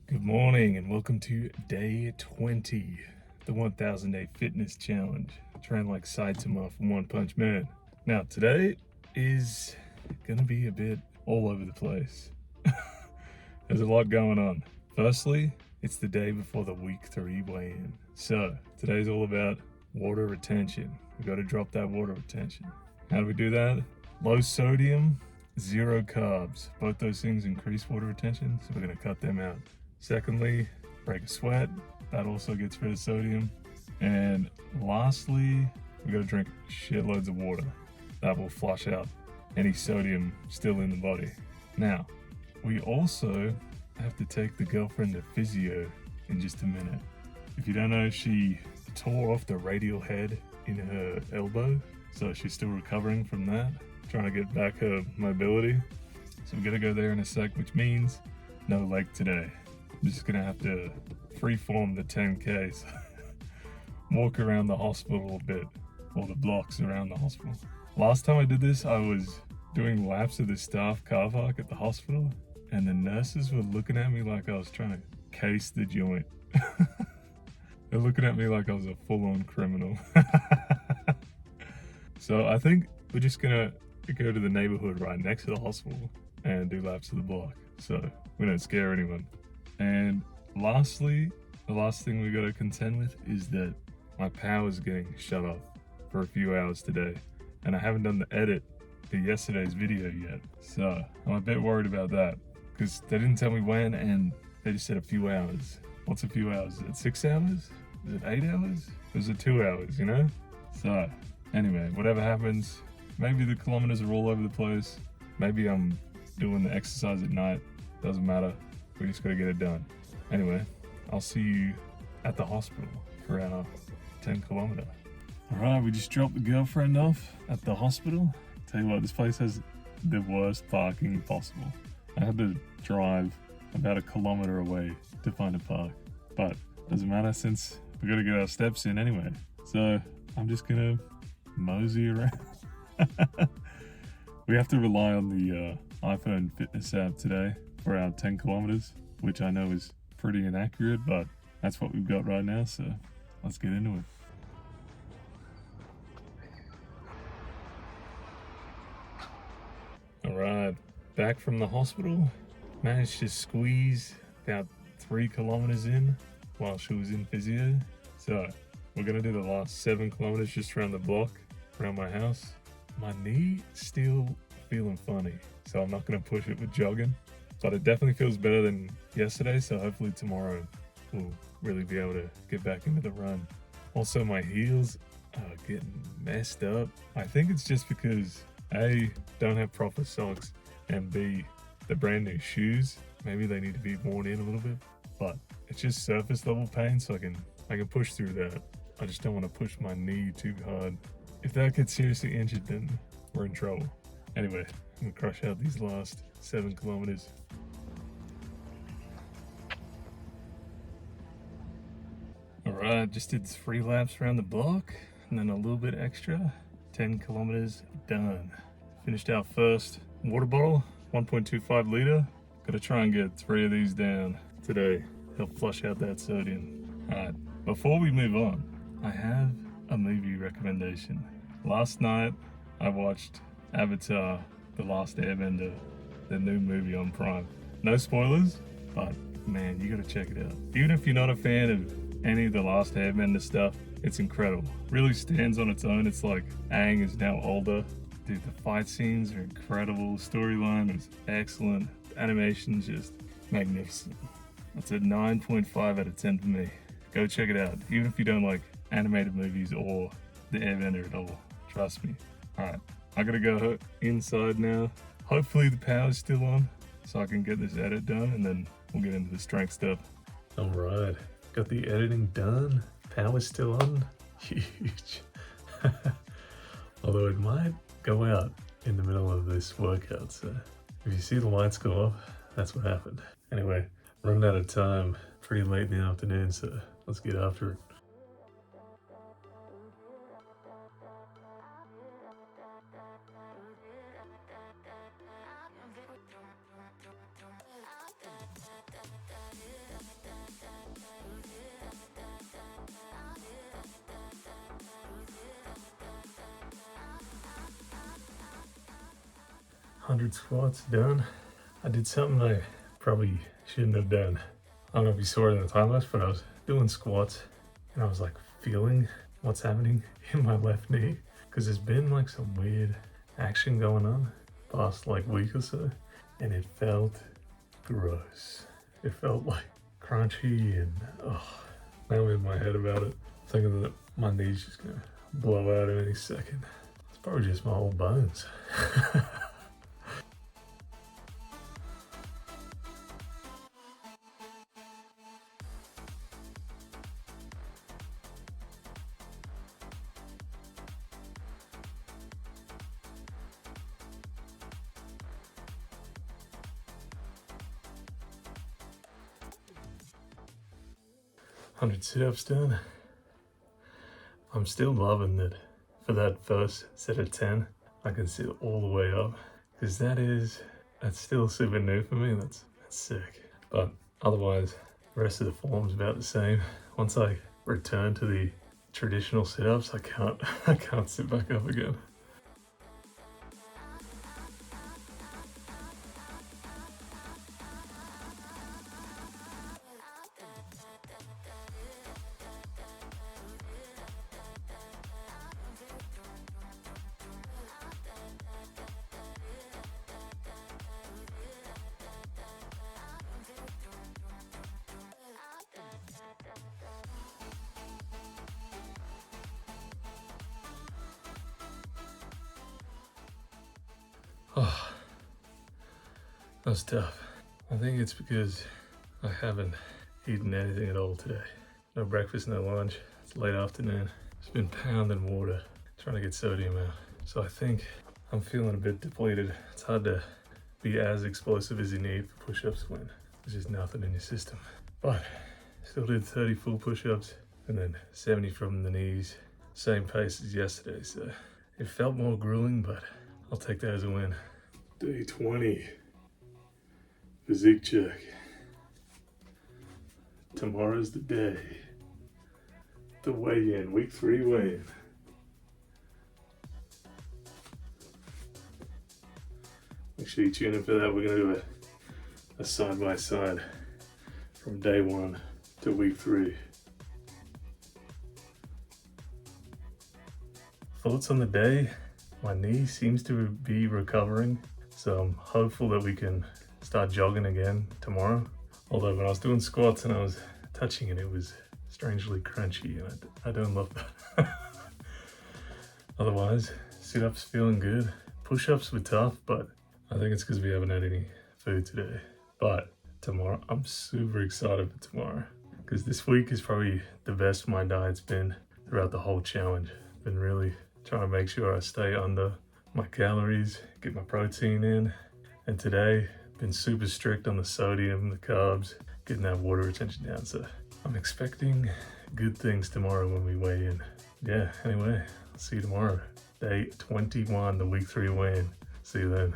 Good morning and welcome to day 20, the 1000 day fitness challenge. Train like Saitama from One Punch Man. Now today is gonna be a bit all over the place. There's a lot going on. Firstly, it's the day before the week 3 weigh-in. So today's all about water retention. We gotta drop that water retention. How do we do that? Low sodium, zero carbs. Both those things increase water retention, so we're gonna cut them out. Secondly, break a sweat. That also gets rid of sodium. And lastly, we gotta drink shitloads of water. That will flush out any sodium still in the body. Now, we also have to take the girlfriend to physio in just a minute. If you don't know, she tore off the radial head in her elbow, so she's still recovering from that, trying to get back her mobility. So we're gonna go there in a sec, which means no leg today. I'm just gonna have to freeform the 10Ks, walk around the hospital a bit, or the blocks around the hospital. Last time I did this, I was doing laps of the staff car park at the hospital, and the nurses were looking at me like I was trying to case the joint. They're looking at me like I was a full-on criminal. So I think we're just gonna go to the neighborhood right next to the hospital and do laps of the block, so we don't scare anyone. And lastly, the last thing we gotta contend with is that my power's getting shut off for a few hours today, and I haven't done the edit for yesterday's video yet. So I'm a bit worried about that, because they didn't tell me when, and they just said a few hours. What's a few hours? Is it 6 hours? Is it 8 hours? Or is it 2 hours, you know? So anyway, whatever happens, maybe the kilometers are all over the place. Maybe I'm doing the exercise at night. Doesn't matter. We just gotta get it done. Anyway, I'll see you at the hospital for our 10 kilometer. All right, we just dropped the girlfriend off at the hospital. Tell you what, this place has the worst parking possible. I had to drive about 1 kilometer away to find a park, but doesn't matter since we gotta get our steps in anyway. So I'm just gonna mosey around. We have to rely on the iPhone fitness app today for our 10 kilometers, which I know is pretty inaccurate, but that's what we've got right now, so let's get into it. All right, back from the hospital. Managed to squeeze about 3 kilometers in while she was in physio. So we're gonna do the last 7 kilometers just around the block, around my house. My knee still feeling funny, so I'm not gonna push it with jogging, but it definitely feels better than yesterday, so hopefully tomorrow we'll really be able to get back into the run. Also, my heels are getting messed up. I think it's just because A, don't have proper socks, and B, the brand new shoes, maybe they need to be worn in a little bit, but it's just surface level pain, so I can push through that. I just don't want to push my knee too hard. If that gets seriously injured, then we're in trouble. Anyway, I'm gonna crush out these last 7 kilometers. All right, just did 3 laps around the block and then a little bit extra. 10 kilometers done. Finished our first water bottle, 1.25 liter. Gotta try and get 3 of these down today. Help flush out that sodium. All right, before we move on, I have a movie recommendation. Last night, I watched Avatar: The Last Airbender, the new movie on Prime. No spoilers, but man, you gotta check it out. Even if you're not a fan of any of the Last Airbender stuff, it's incredible. Really stands on its own. It's like Aang is now older. Dude, the fight scenes are incredible. The storyline is excellent. The animation's just magnificent. That's a 9.5 out of 10 for me. Go check it out, even if you don't like animated movies or the Airbender at all. Trust me. All right, I gotta go inside now. Hopefully the power's still on so I can get this edit done, and then we'll get into the strength stuff. All right, got the editing done. Power's still on. Huge. Although it might go out in the middle of this workout, so if you see the lights go off, that's what happened. Anyway, running out of time, pretty late in the afternoon, so let's get after it. 100 squats done. I did something I probably shouldn't have done. I don't know if you saw it in the time lapse, but I was doing squats and I was like feeling what's happening in my left knee because there's been like some weird action going on past like week or so, and it felt gross. It felt like crunchy and now I'm in my head about it, thinking that my knee's just gonna blow out in any second. It's probably just my old bones. 100 sit-ups done. I'm still loving that for that first set of 10, I can sit all the way up, because that's still super new for me. That's sick. But otherwise, the rest of the form's about the same. Once I return to the traditional sit-ups, I can't sit back up again. Oh, that was tough. I think it's because I haven't eaten anything at all today. No breakfast, no lunch. It's late afternoon. Just been pounding water, trying to get sodium out. So I think I'm feeling a bit depleted. It's hard to be as explosive as you need for push-ups when there's just nothing in your system. But still did 30 full push-ups and then 70 from the knees. Same pace as yesterday, so it felt more grueling, but I'll take that as a win. Day 20, physique check. Tomorrow's the day. The weigh-in, week 3 weigh-in. Make sure you tune in for that. We're gonna do a side-by-side from day 1 to week 3. Thoughts on the day? My knee seems to be recovering, so I'm hopeful that we can start jogging again tomorrow. Although when I was doing squats and I was touching it, it was strangely crunchy, and I don't love that. Otherwise, sit-ups feeling good. Push-ups were tough, but I think it's because we haven't had any food today. But tomorrow, I'm super excited for tomorrow, because this week is probably the best my diet's been throughout the whole challenge. Been really trying to make sure I stay under my calories, get my protein in. And today, been super strict on the sodium, the carbs, getting that water retention down. So I'm expecting good things tomorrow when we weigh in. Yeah, anyway, I'll see you tomorrow. Day 21, the week 3 weigh-in. See you then.